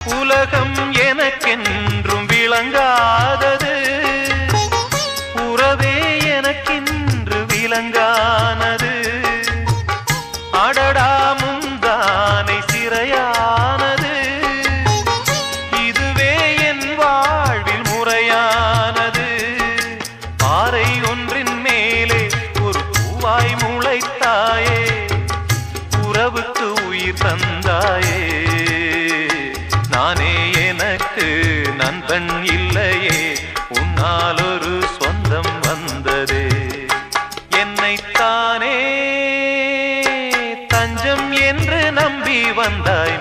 உலகம் எனக்கென்றும் விளங்காதது, உறவே எனக்கென்று விளங்கானது. அடடா முந்தானை சிறையானது, இதுவே என் வாழ்வில் முறையானது. பாறை ஒன்றின் மேலே ஒரு பூவாய் முளைத்தாயே, உறவுக்கு உயிர் தந்தாயே. நானே எனக்கு நண்பன் இல்லையே, உன்னால் ஒரு சொந்தம் வந்ததே. என்னைத்தானே தஞ்சம் என்று நம்பி வந்தாய்.